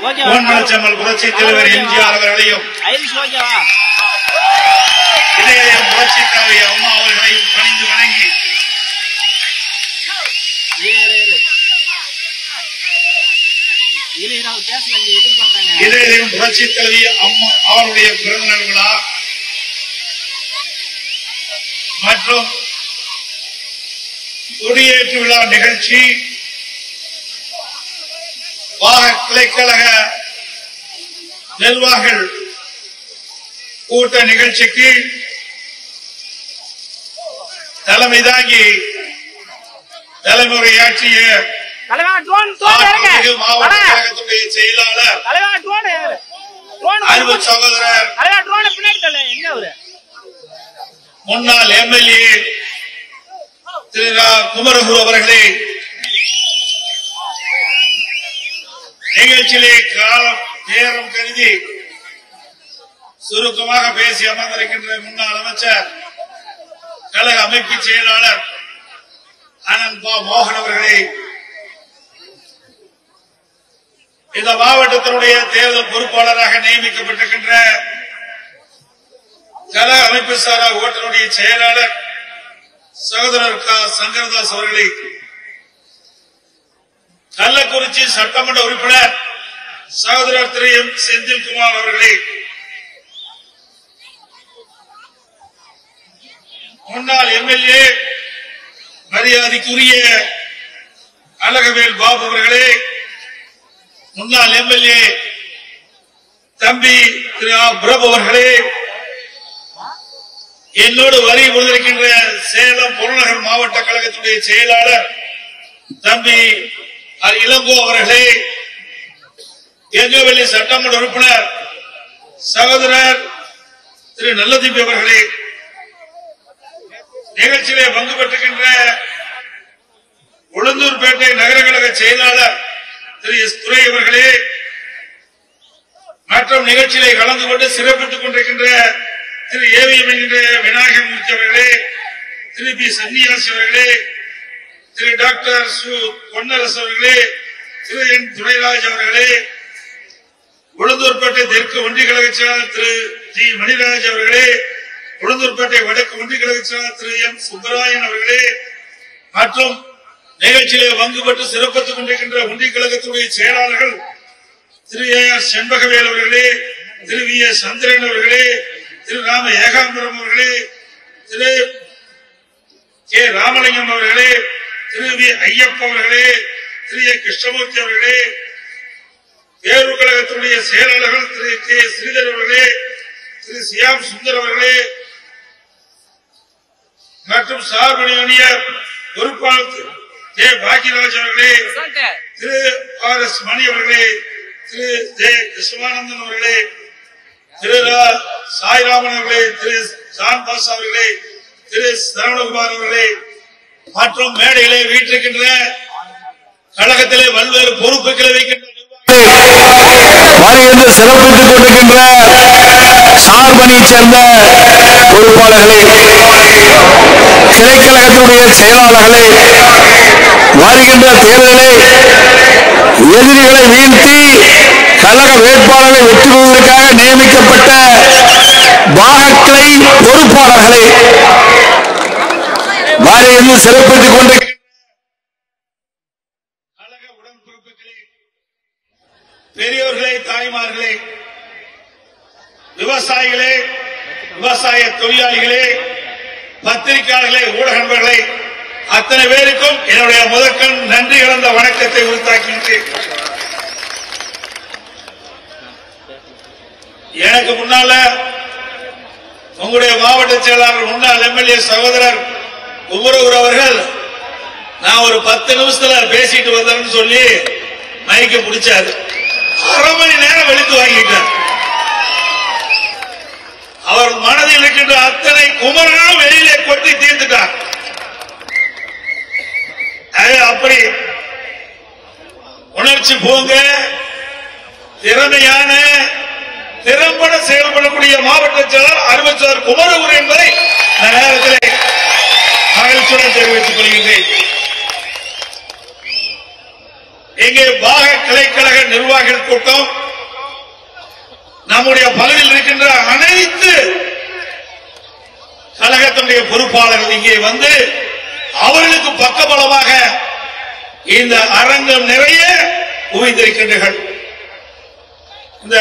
பொன்மனச்செம்மல் புரட்சி தலைவர் எம்ஜிஆர் அவர்களையும் இதயம் புரட்சி தலைவி அம்மா அவர்களையும் பணிந்து வணங்கி இதயம் புரட்சி தலைவி அம்மா அவருடைய பிறந்தநாள் விழா மற்றும் கொடியேற்று விழா நிகழ்ச்சி கிளைக்கழக நிர்வாகிகள் கூட்ட நிகழ்ச்சிக்கு தலைமை தாங்கி தலைமுறையாற்றிய மாவட்ட கழகத்துடைய செயலாளர் அன்பு சகோதரர் முன்னாள் எம்எல்ஏ திரு குமரகுரு அவர்களே, நிகழ்ச்சியிலே காலம் நேரம் கருதி சுருக்கமாக பேசி அமர்ந்திருக்கின்ற முன்னாள் அமைச்சர் கழக அமைப்பு செயலாளர் அனந்த் பா மோகன் அவர்களே, இந்த மாவட்டத்தினுடைய தேர்தல் பொறுப்பாளராக நியமிக்கப்பட்டிருக்கின்ற கழக அமைப்பு சாரா ஓட்டருடைய செயலாளர் சகோதரர் க சங்கரதாஸ் அவர்களே, கள்ளக்குறிச்சி சட்டமன்ற உறுப்பினர் சகோதரர் திரு எம் செந்தில்குமார் அவர்களே, முன்னாள் எம்எல்ஏ மரியாதைக்குரிய அழகவேல் பாபு அவர்களே, முன்னாள் எம்எல்ஏ தம்பி திரு பிரபு அவர்களே, என்னோடு வரி கொண்டிருக்கின்ற சேலம் புறநகர் மாவட்ட கழகத்துடைய செயலாளர் தம்பி இளங்கோ அவர்களே, எங்கவெளி சட்டமன்ற உறுப்பினர் சகோதரர் திரு நல்லதம்பி அவர்களே, நிகழ்ச்சியிலே பங்கு பெற்றிருக்கின்ற உளுந்தூர்பேட்டை நகர கழக செயலாளர் திரு எஸ் துரை அவர்களே, மற்றும் நிகழ்ச்சியிலே கலந்து கொண்டு சிறப்பித்துக் கொண்டிருக்கின்ற திரு ஏவிஎம் என்கின்ற விநாயகமூர்த்தி அவர்களே, திரு பி சன்னியாசி அவர்களே, திரு டாக்டர் சு பொன்னரசு அவர்களே, திரு என் துரைராஜ் அவர்களே, உளுந்தூர்பேட்டை தெற்கு ஒன்றிய கழக செயலாளர் திரு ஜி மணிராஜ் அவர்களே, உளுந்தூர்பேட்டை வடக்கு ஒன்றிய கழக செயலாளர் திரு எம் சுப்பராயன் அவர்களே, மற்றும் நிகழ்ச்சியிலே பங்கு பெற்று சிறப்பித்துக் கொண்டிருக்கின்ற ஒன்றிய கழகத்துடைய செயலாளர்கள் திரு ஏ ஆர் செண்பகவேல் அவர்களே, திரு வி எஸ் சந்திரன் அவர்களே, திரு ராம ஏகாம்பரம் அவர்களே, திரு கே ராமலிங்கம் அவர்களே, திரு வி ஐயப்ப அவர்களே, திரு ஏ கிருஷ்ணமூர்த்தி அவர்களே, தேர்வு கழகத்துடைய செயலாளர்கள் திரு கே ஸ்ரீதர் அவர்களே, திரு சியாம் சுந்தர் அவர்களே, மற்றும் சார்பணி அணியர் பொறுப்பாளர் ஜே பாக்கியராஜ் அவர்களே, திரு ஆர் எஸ் மணி அவர்களே, திரு ஜே கிருஷ்ணானந்தன் அவர்களே, திரு சாய்ராமன் அவர்களே, திரு ஜான் பாஸ் அவர்களே, திரு சரவணகுமார் அவர்களே, மற்றும் மேடையிலே வீட்டிருக்கின்ற கழகத்திலே பல்வேறு பொறுப்புகளை வைக்கின்ற வருகின்ற சிறப்பித்துக் கொண்டிருக்கின்ற சார்பணி சேர்ந்த பொறுப்பாளர்களே, கிளைக்கழகத்தினுடைய செயலாளர்களே, வருகின்ற தேர்தலை எதிரிகளை வீழ்த்தி கழக வேட்பாளரை வெற்றி பெறுவதற்காக நியமிக்கப்பட்ட பாகக்கிளை பொறுப்பாளர்களே, வருகின்ற சிறப்பித்துக் கொண்டிருக்கின்ற பெரியோர்களே, தாய்மார்களே, விவசாயிகளே, விவசாய தொழிலாளிகளே, பத்திரிகையாளர்களே, ஊடக நண்பர்களே, அத்தனை பேருக்கும் என்னுடைய முதற்கண் நன்றி கலந்த வணக்கத்தை உரித்தாக்கின்றேன். எனக்கு முன்னால உங்களுடைய மாவட்ட செயலாளர் முன்னாள் எம்எல்ஏ சகோதரர் குமரகுரு அவர்கள் நான் ஒரு 10 நிமிஷத்துல பேசிட்டு வந்தேன்னு சொல்லி மைக்க பிடிச்சாரு. அரை மணி நேரம் வெளுத்து வாங்கிட்டார். அவர் மனதில் இருக்கின்ற அத்தனை குமரனா வெளியிலே கொட்டி தீர்த்துட்டார். அப்படி உணர்ச்சி போங்க திறமையான திறம்பட செயல்படக்கூடிய மாவட்ட செயலாளர் அறிவிச்சார் குமரகுரு என்பதை இந்த நேரத்தில் மகிழ்ச்சியுடன் தெரிவித்துக் கொள்கின்றேன். இங்கே பாக கிளைக்கழக நிர்வாகிகள் கூட்டம் நம்முடைய பகுதியில் இருக்கின்ற அனைத்து கழகத்தினுடைய பொறுப்பாளர்கள் இங்கே வந்து அவர்களுக்கு பக்கபலமாக இந்த அரங்கம் நிறைய குவிந்திருக்கின்றனர். இந்த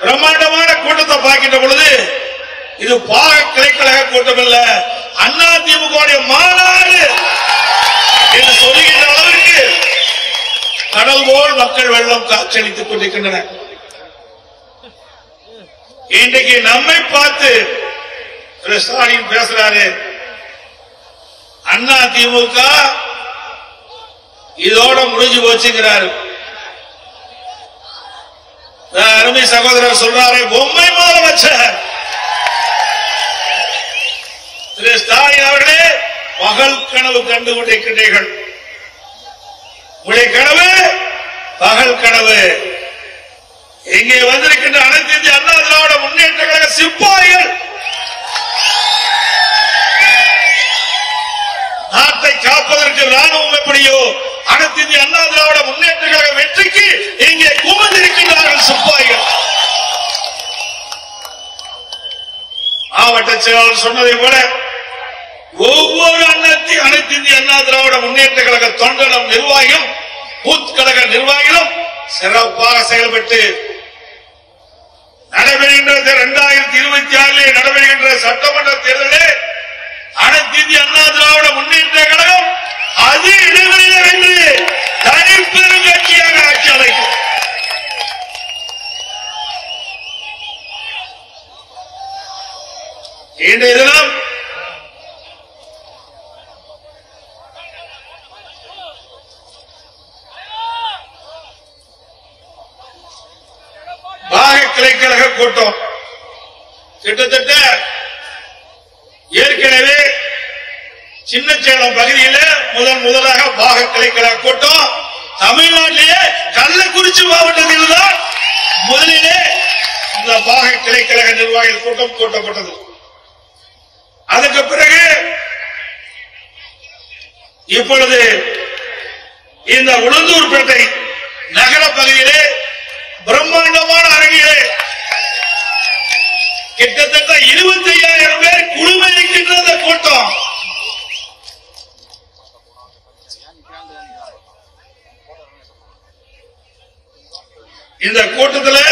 பிரம்மாண்டமான கூட்டத்தை பார்க்கின்ற பொழுது இது பாக கிளைக்கழக கூட்டம் இல்ல, அண்ணா திமுக மாநாடு என்று சொல்லுகின்ற அளவிற்கு கடல் போல் மக்கள் வெள்ளம் காட்சியளித்துக் கொண்டிருக்கின்றனர். இன்றைக்கு நம்மை பார்த்து ஸ்டாலின் பேசுறாரு, அண்ணா திமுக இதோட முடிஞ்சு போச்சுங்கிறாரு. அருமை சகோதரர் சொல்றாரு, பொம்மை முதலமைச்சர் திரு ஸ்டாலின் அவர்களே பகல் கனவு கண்டு கொண்டிருக்கின்றீர்கள். உடைய கனவு பகல் கனவு. இங்கே வந்திருக்கின்ற அனைத்து இந்திய அண்ணா திராவிட முன்னேற்ற கழக சிப்பாய்கள் நாட்டை காப்பதற்கு ராணுவம் எப்படியோ அனைத்து இந்திய அண்ணா திராவிட முன்னேற்ற கழக வெற்றிக்கு இங்கே குவிந்திருக்கின்றார்கள் சிப்பாய்கள். மாவட்ட செயலாளர் சொன்னதை போல ஒவ்வொரு அனைத்து இந்திய அண்ணா திராவிட முன்னேற்ற கழக தொண்டனும் நிர்வாகியும் பூத் கழக நிர்வாகிகளும் சிறப்பாக செயல்பட்டு நடைபெறுகின்ற 2026 நடைபெறுகின்ற சட்டமன்ற தேர்தலில் அனைத்து இந்திய அண்ணா திராவிட முன்னேற்ற கழகம் அது இடைவெளியில் வென்று தனிப்பெரும் கட்சியாக ஆட்சி அமைக்கும். இன்றைய தினம் பாக கிளைக்கழக கூட்டம் கிட்டத்தட்ட ஏற்கனவே சின்னச்சேலம் பகுதியில் முதலாக பாக கிளைக்கழக கூட்டம் தமிழ்நாட்டிலே கள்ளக்குறிச்சி மாவட்டத்தில் தான் முதலிலே இந்த பாக கிளைக்கழக நிர்வாகிகள் கூட்டம் கூட்டப்பட்டது. அதுக்கு பிறகு இப்பொழுது இந்த உளுந்தூர்பேட்டை நகர பகுதியிலே பிரம்மாண்டமான அரங்கிலே கிட்டத்தட்ட 25,000 பேர் குழுமை இருக்கின்ற இந்த கூட்டம். இந்த கூட்டத்தில்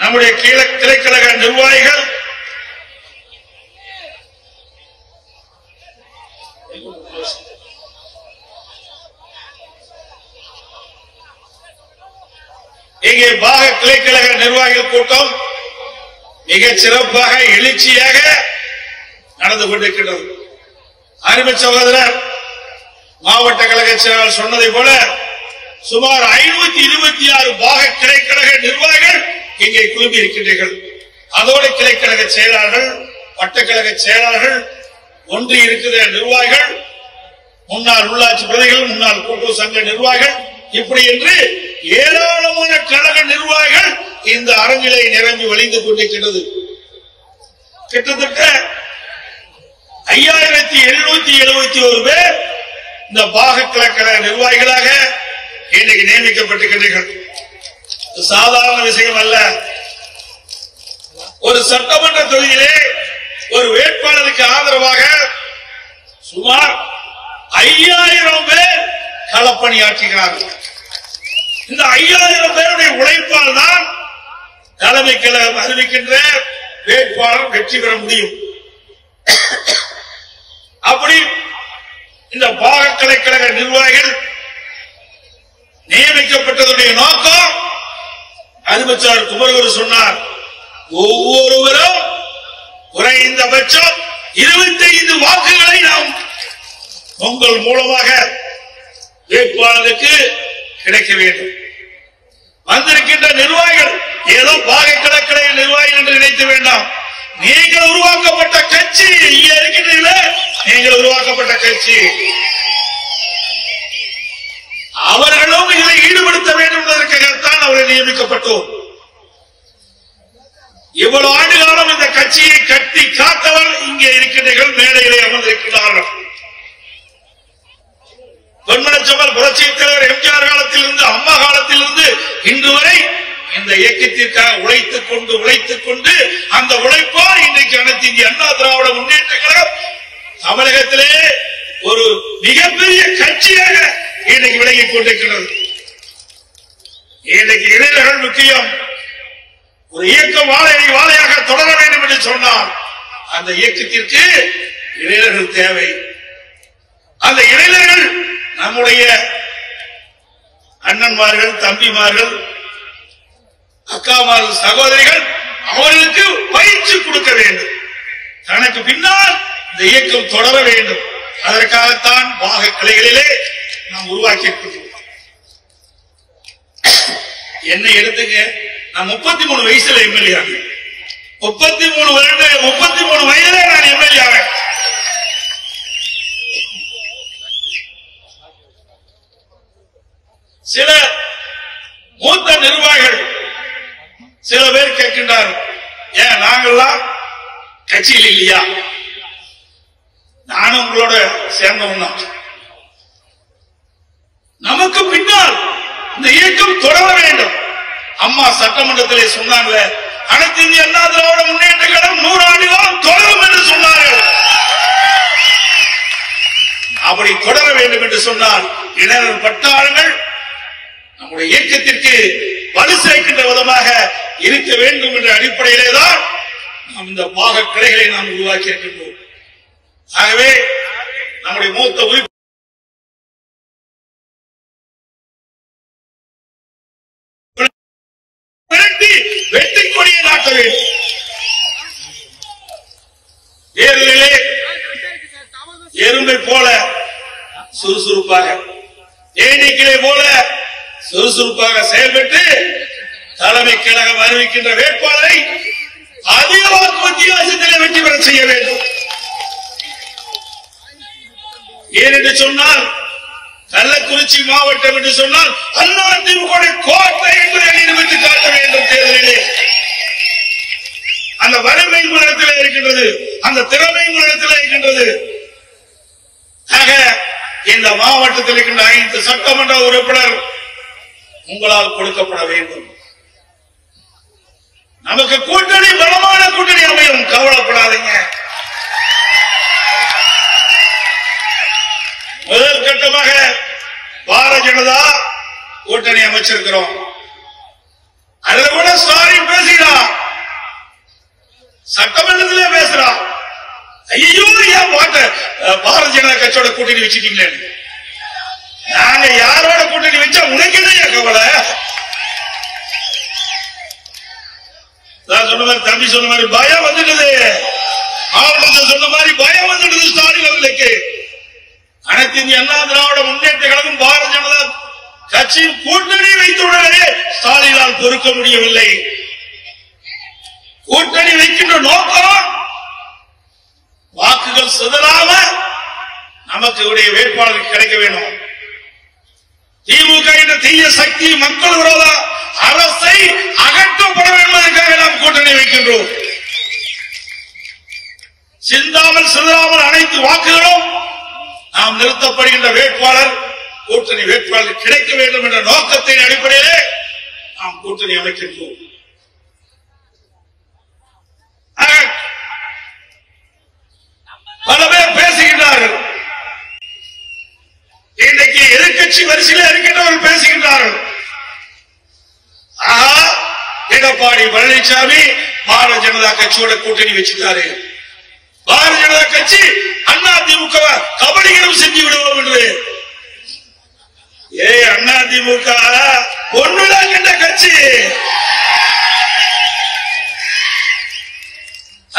நம்முடைய கிளைக்கழக நிர்வாகிகள் இங்கே பாக கிளைக்கழக நிர்வாகிகள் கூட்டம் மிக சிறப்பாக எழுச்சியாக நடந்து கொண்டிருக்கிறது. அருமை சகோதரர் மாவட்ட கழக செயலாளர் சொன்னதை போல சுமார் 526 பாக கிளைக்கழக நிர்வாகிகள் இங்கே குழுமி இருக்கின்றீர்கள். அதோடு கிளைக்கழக செயலாளர்கள், வட்டக்கழக செயலாளர்கள், ஒன்றிய இருக்கிற நிர்வாகிகள், முன்னாள் உள்ளாட்சி பிரதிகள், முன்னாள் கூட்டுறவு சங்க நிர்வாகிகள், இப்படி என்று ஏராளமான கழக நிர்வாகிகள் இந்த அரங்கிலே நிரம்பி வழிந்து கொண்டிருக்கிறது. கிட்டத்தட்ட 5771 பேர் இந்த பாக கிளைக்கழக நிர்வாகிகளாக இன்னைக்கு நியமிக்கப்பட்டிருக்கிறீர்கள். சாதாரண விஷயம் அல்ல. ஒரு சட்டமன்ற தொகுதியிலே ஒரு வேட்பாளருக்கு ஆதரவாக சுமார் 5000 பேர் களப்பணியாற்றுகிறார்கள். இந்த 5000 பேருடைய உழைப்பால் தான் தலைமை கழகம் அறிவிக்கின்ற வேட்பாளர் வெற்றி பெற முடியும். அப்படி இந்த பாக கிளைக்கழக நிர்வாகிகள் நியமிக்கப்பட்டதுடைய நோக்கம் அறிவிச்சார் குமரகுரு சொன்னார், ஒவ்வொருவரும் குறைந்தபட்சம் 25 வாக்குகளை நாம் உங்கள் மூலமாக வேட்பாளருக்கு கிடைக்க வேண்டும். வந்திருக்கின்ற நிர்வாகிகள் ஏதோ பாக கிளைக்கழக நிர்வாகிகள் என்று நினைத்து வேண்டாம். நீங்கள் உருவாக்கப்பட்ட கட்சி இங்கே இருக்கின்றீர்களே, நீங்கள் உருவாக்கப்பட்ட கட்சி, அவர்களும் இதில் ஈடுபடுத்த வேண்டும் என்பதற்காகத்தான் அவரை நியமிக்கப்பட்டோம். இவ்வளவு ஆண்டு காலம் இந்த கட்சியை கட்டி காத்தவர் இங்கே இருக்கின்றீர்கள், மேடையிலே அமர்ந்திருக்கிறார்கள். பொன்மனச்செம்மல் புரட்சி தலைவர் எம்ஜிஆர் காலத்திலிருந்து அம்மா காலத்திலிருந்து இன்று வரை இந்த இயக்கத்திற்காக உழைத்துக் கொண்டு அந்த உழைப்பால் இன்றைக்கு அனைத்து இந்திய அண்ணா திராவிட முன்னேற்ற கழகம் தமிழகத்திலே ஒரு மிகப்பெரிய கட்சியாக இன்றைக்கு விளங்கிக் கொண்டிருக்கிறது. இன்றைக்கு இளைஞர்கள் முக்கியம். ஒரு இயக்கம் வாழையாக தொடர வேண்டும் என்று சொன்னால் அந்த இயக்கத்திற்கு இளைஞர்கள் தேவை. அந்த இளைஞர்கள் நம்முடைய அண்ணன்மார்கள், தம்பிமார்கள், அக்காமார்கள், சகோதரிகள், அவர்களுக்கு பயிற்சி கொடுக்க வேண்டும். தனக்கு பின்னால் இந்த இயக்கம் தொடர வேண்டும். அதற்காகத்தான் பாக கிளைகளிலே நாம் உருவாக்கி இருக்கிறோம். என்னை எடுத்துங்க, நான் 33 வயசுல எம்எல்ஏ ஆனேன். 33 வயதுல நான் எம்எல்ஏ ஆனேன். சில மூத்த நிர்வாகிகள் சில பேர் கேட்கின்றார்கள், ஏன் நாங்கள்லாம் கட்சியில் இல்லையா? நானும் உங்களோட சேர்ந்தவன் தான். நமக்கு பின்னால் இந்த இயக்கம் தொடர வேண்டும். அம்மா சட்டமன்றத்திலே சொன்னாங்க, அனைத்து இந்திய அண்ணா திராவிட முன்னேற்ற கழகம் 100 ஆண்டு காலம் தொடரும் என்று சொன்னார்கள். அப்படி தொடர வேண்டும் என்று சொன்னால் இளைஞர் பட்டாளங்கள் நம்முடைய இயக்கத்திற்கு வலு சேர்க்கின்ற விதமாக இருக்க வேண்டும் என்ற அடிப்படையிலே தான் நாம் இந்த பாக கிளைகளை நாம் உருவாக்கி இருக்கின்றோம். ஆகவே நம்முடைய மூத்த உறுப்பினர் வெற்றி கொடியை நாட்ட வேண்டும். தேர்தலிலே எறும்பை போல சுறுசுறுப்பாக, தேனீக்களை போல சுறுசுறுப்பாக செயல்பட்டு தலைமை கழகம் அறிவிக்கின்ற வேட்பாளரை அதிக வாக்கு வித்தியாசத்திலே வெற்றி பெற செய்ய வேண்டும். ஏனென்று சொன்னால் கள்ளக்குறிச்சி மாவட்டம் என்று சொன்னால் அதிமுக கோட்டை என்பதை நிரூபித்து காட்ட வேண்டும். தேர்தலிலே அந்த வலிமை உலகத்திலே இருக்கின்றது, அந்த திறமை உலகத்திலே இருக்கின்றது. ஆக இந்த மாவட்டத்தில் இருக்கின்ற 5 சட்டமன்ற உறுப்பினர் உங்களால் கொடுக்கப்பட வேண்டும். நமக்கு கூட்டணி பலமான கூட்டணி அமையும், கவலைப்படாதீங்க. முதல் கட்டமாக பாரதிய ஜனதா கூட்டணி அமைச்சிருக்கிறோம். அதில் கூட ஸ்டாலின் பேசுகிறார், சட்டமன்றத்திலே பேசுறார், ஐயோ ஏன் பாரதிய ஜனதா கட்சியோட கூட்டணி வச்சுட்டீங்களே, நாங்க யாரோட கூட்டணி வச்சா உனக்கு என்ன கவலை? சொன்ன மாதிரி தம்பி சொன்ன மாதிரி பயம் வந்துட்டது, மாவட்டத்தில் சொன்ன மாதிரி பயம் வந்துட்டது ஸ்டாலின் அவர்களுக்கு. அனைத்து இந்திய அண்ணா திராவிட முன்னேற்ற கழகம் பாரதிய ஜனதா கட்சியின் கூட்டணி வைத்துள்ளனரே ஸ்டாலினால் பொறுக்க முடியவில்லை. கூட்டணி வைக்கின்ற நோக்கம் வாக்குகள் சிதறாம நமக்கு உடைய வேட்பாளருக்கு கிடைக்க வேண்டும். திமுக என்ற தீய சக்தி மக்கள் விரோத அரசை அகற்றப்பட என்பதற்காக நாம் கூட்டணி வைக்கின்றோம். சிந்தாமல் சிதறாமல் அனைத்து வாக்குகளும் நாம் நிறுத்தப்படுகின்ற வேட்பாளர் கூட்டணி வேட்பாளர் கிடைக்க வேண்டும் என்ற நோக்கத்தின் அடிப்படையிலே நாம் கூட்டணி அமைக்கின்றோம். பல பேர் பேசுகின்றார்கள், இன்றைக்கு எதிர்கட்சி வரிசையில் இருக்கின்றவர்கள் பேசுகின்றார்கள். எடப்பாடி பழனிசாமி பாரதிய ஜனதா கட்சியோட கூட்டணி வச்சுட்டாரு, பாரதிய ஜனதா கட்சி அதிமுக கபடிகளும் செஞ்சு விடுவோம் என்று. அதிமுக ஒன்றுதான் என்ற கட்சி,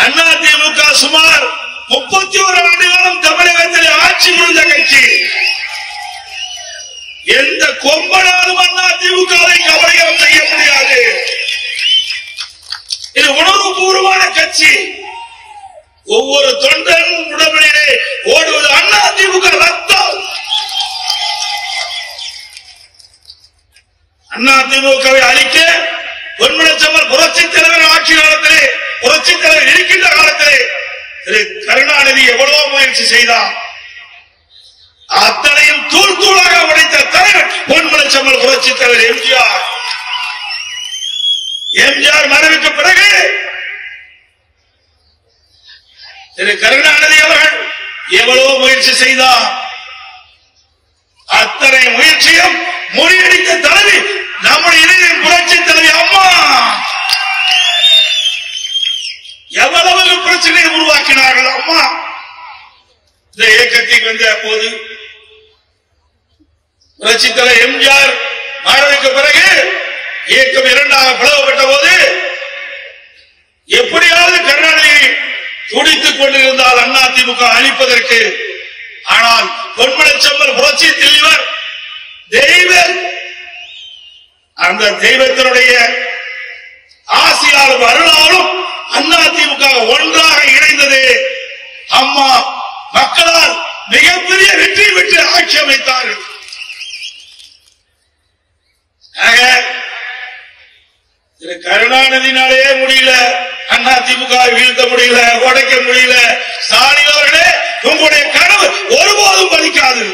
அதிமுக சுமார் 31 ஆண்டு காலம் தமிழகத்தில் ஆட்சி புரிந்த கட்சி. எந்த கொம்பனாலும் அதிமுகவை கபடிகள் செய்ய முடியாது. இது உணர்வுபூர்வமான கட்சி. ஒவ்வொரு தொண்டனும் உடம்படியே ஓடுவது அதிமுக ரத்தம். அதிமுகவை அழிக்க பொன்மனச்செம்மல் புரட்சி தலைவர் ஆட்சி காலத்திலே, புரட்சி தலைவர் இருக்கின்ற காலத்திலே திரு கருணாநிதி எவ்வளவு முயற்சி செய்தார். அத்தனையும் தூள் தூளாக உடைத்த தலைவர் பொன்மனச்செம்மல் புரட்சி தலைவர் எம்ஜிஆர். எம்ஜிஆர் மறைவுக்கு பிறகு திரு கருணாநிதி அவர்கள் எவ்வளவு முயற்சி செய்தார். அத்தனை முயற்சியும் முறியடித்த தலைவி நம்முடைய இளைஞர் புரட்சி தலைவி அம்மா. எவ்வளவு பிரச்சனையை உருவாக்கினார்கள் அம்மா. இந்த இயக்கத்துக்கு வந்த போது புரட்சி தலைவர் எம்ஜிஆர் மறைவுக்கு பிறகு இயக்கம் இரண்டாக பிளவுபட்ட போது எப்படியாவது கருணாநிதி துடித்துக் கொண்டிருந்தால் அதிமுக அழிப்பதற்கு. ஆனால் பொன்மனச்செம்மல் புரட்சி தலைவர் தெய்வம், அந்த தெய்வத்தினுடைய ஆசியாலும் அருளாலும் அதிமுக ஒன்றாக இணைந்தது. அம்மா மக்களால் மிகப்பெரிய வெற்றி பெற்று ஆட்சி அமைத்தார்கள். திரு கருணாநிதினாலே முடியல, அதிமுக வீழ்த்த முடியல, உடைக்க முடியல. ஸ்டாலின் அவர்களே, உங்களுடைய கனவு ஒருபோதும் பலிக்காது.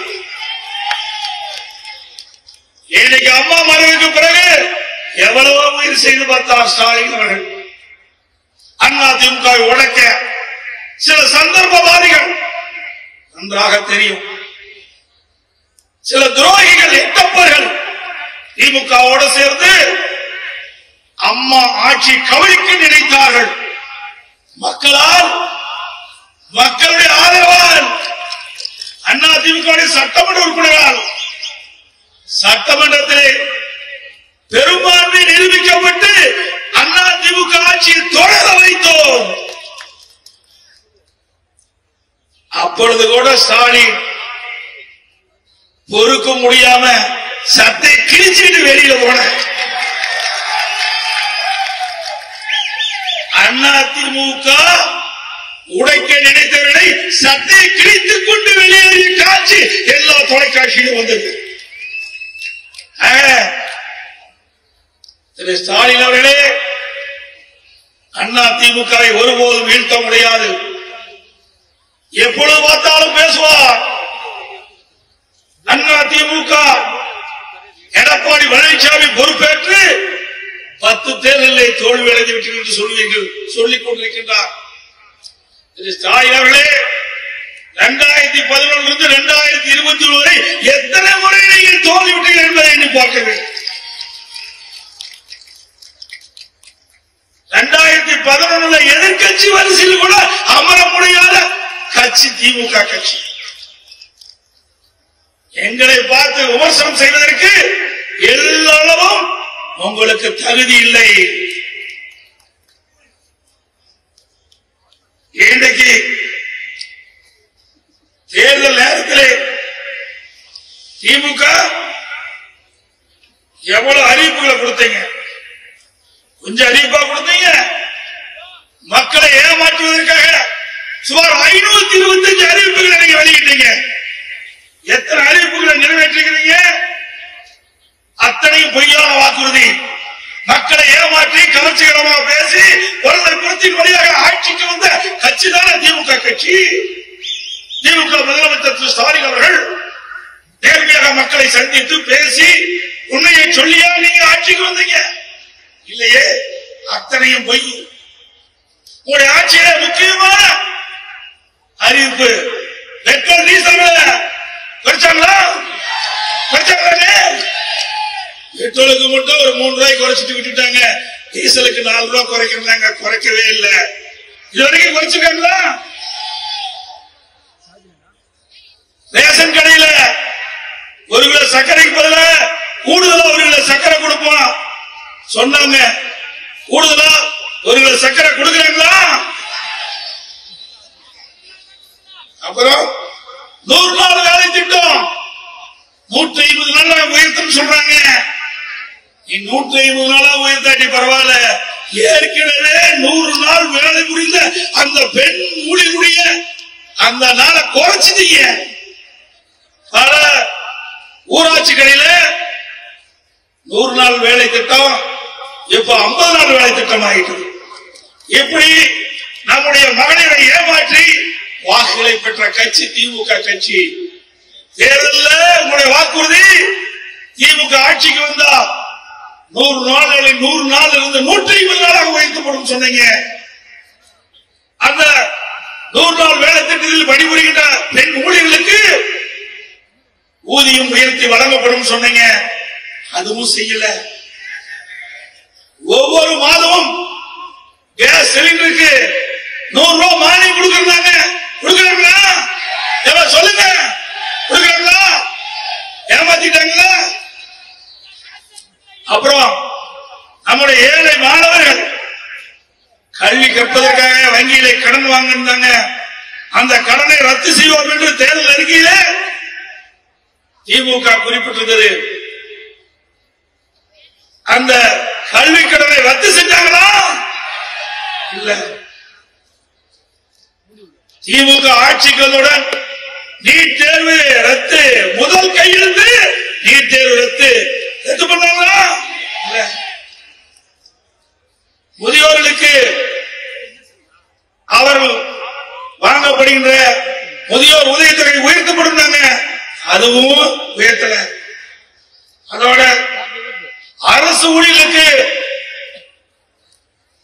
இன்னைக்கு அம்மா மறைவுக்கு பிறகு எவ்வளவோ முயற்சி செய்து பார்த்தார் ஸ்டாலின் அவர்கள். அதிமுக உடைக்க சில சந்தர்ப்பவாதிகள் நன்றாக தெரியும், சில துரோகிகள் எட்டப்பர்கள் திமுகவோடு சேர்ந்து அம்மா ஆட்சி கவிழ்க்க நினைத்தார்கள். மக்களால், மக்களுடைய ஆதரவால், அதிமுக சட்டமன்ற உறுப்பினரால் சட்டமன்றத்திலே பெரும்பான்மை நிரூபிக்கப்பட்டு அதிமுக ஆட்சியை தொடர வைத்தோம். அப்பொழுது கூட ஸ்டாலின் பொறுக்க முடியாம சட்டை கிழிச்சிட்டு வெளியில போன. அதிமுக உடைக்க நினைத்தவர்களை சட்டை கிழித்துக் கொண்டு வெளியேறிய காட்சி எல்லா தொலைக்காட்சியிலும் வந்தது. திரு ஸ்டாலின் அவர்களே, அதிமுகவை ஒருபோதும் வீழ்த்த முடியாது. எப்பொழுது பார்த்தாலும் பேசுவார். அதிமுக எடப்பாடி பழனிசாமி பொறுப்பேற்று 10 தேர்தலில் தோல்வி அடைந்து விட்டது என்று சொல்லிக் கொண்டிருக்கின்றார். ஸ்டாலின் அவர்களே, 2011 2021 வரை எத்தனை முறை நீங்கள் தோல்விவிட்டீர்கள் என்பதை எண்ணி பார்க்க வேண்டும். 2011 எதிர்கட்சி வரிசையில் கூட அமர முடியாத கட்சி திமுக கட்சி. எங்களை பார்த்து விமர்சனம் செய்வதற்கு எல்லளவும் உங்களுக்கு தகுதி இல்லை. இன்றைக்கு தேர்தல் நேரத்தில் திமுக எவ்வளவு அறிவிப்புகளை கொடுத்தீங்க, கொஞ்சம் அறிவிப்பா கொடுத்தீங்க. மக்களை ஏமாற்றுவதற்காக சுமார் 525 அறிவிப்புகளை நீங்க வெளியிட்டீங்க. எத்தனை அறிவிப்புகளை நிறைவேற்றுகிறீங்க? அத்தனையும் பொய்யான வாக்குறுதி. மக்களை ஏமாற்றி கவர்ச்சிகரமாக பேசி பொருளாதாரத்தின் வழியாக ஆட்சிக்கு வந்த கட்சி தானே திமுக கட்சி. திமுக முதலமைச்சர் திரு ஸ்டாலின் அவர்கள் நேர்மையாக மக்களை சந்தித்து பேசி உண்மையை சொல்லியா நீங்க ஆட்சிக்கு வந்தீங்க? இல்லையே, அத்தனையும் பொய். உங்களுடைய ஆட்சியில முக்கியமான அறிவிப்பு பெட்ரோல் டீசல் குறைச்சாங்களா? பெட்ரோலுக்கு மட்டும் ஒரு 3 ரூபாய் குறைச்சிட்டு விட்டுட்டாங்க. டீசலுக்கு 4 ரூபாய் குறைக்கிறாங்க, குறைக்கவே இல்லை. இதுவரைக்கும் குறைச்சிருக்காங்களா? ரேஷன் கடையில 1 கிலோ சர்க்கரைக்கு பதிலா கூடுதலா 1 கிலோ சர்க்கரை கொடுப்போம் சொன்னாங்க. கூடுதலா 1 கிலோ சர்க்கரை கொடுக்கறாங்களா? அப்புறம் 100 நாள் வேலை திட்டம் 150 நாள் உயர்த்தும் சொல்றாங்க. 150 நாளா உயர்த்தாட்டி பரவாயில்ல, ஏற்கனவே 100 நாள் வேலை புரிந்த அந்த பெண் ஊழியருடைய அந்த நாளை குறைச்சிட்டீங்க. பல ஊராட்சிகளில 100 நாள் வேலை திட்டம் இப்ப 50 நாள் வேலை திட்டம் ஆகிட்டு. எப்படி நம்முடைய மகளிரை ஏமாற்றி வாக்குகளை பெற்ற கட்சி திமுக கட்சி. தேர்தலில் உங்களுடைய வாக்குறுதி திமுக ஆட்சிக்கு வந்தா 100 நாள்களை 100 நாள் இருந்து 150 நாளாக உயர்த்தப்படும் சொன்னீங்க. அந்த 100 நாள் வேலை திட்டத்தில் பணிபுரிகின்ற பெண் ஊழியர்களுக்கு ஊதியம் உயர்த்தி வழங்கப்படும் சொன்னீங்க. அதுவும் செய்யல. ஒவ்வொரு மாதமும் கேஸ் சிலிண்டருக்கு 100 ரூபாய் மானியம் கொடுக்கறாங்க. கொடுக்கறாங்களா? சொல்லுங்க, கொடுக்கறாங்களா? ஏமாத்திட்டாங்களா? அப்புறம் நம்முடைய ஏழை மாணவர்கள் கல்வி கற்பதற்காக வங்கியிலே கடன் வாங்கினாங்க. அந்த கடனை ரத்து செய்வோம் என்று தேர்தல் அறிக்கையிலே திமுக குறிப்பிட்டிருந்தது. அந்த கல்வி கடனை ரத்து செஞ்சாங்களா? இல்ல. திமுக ஆட்சிக்கு வந்தவுடன் நீட் தேர்வு ரத்து, முதல் கையெழுத்து நீட் தேர்வு ரத்து பண்ணாங்களா? இல்ல. முதியோர்களுக்கு அவர்கள் வாங்கப்படுகின்ற முதியோர் உதவித்தொகை உயர்த்தப்படும், அதுவும் உயர்த்தல. அதோட அரசு ஊழியர்களுக்கு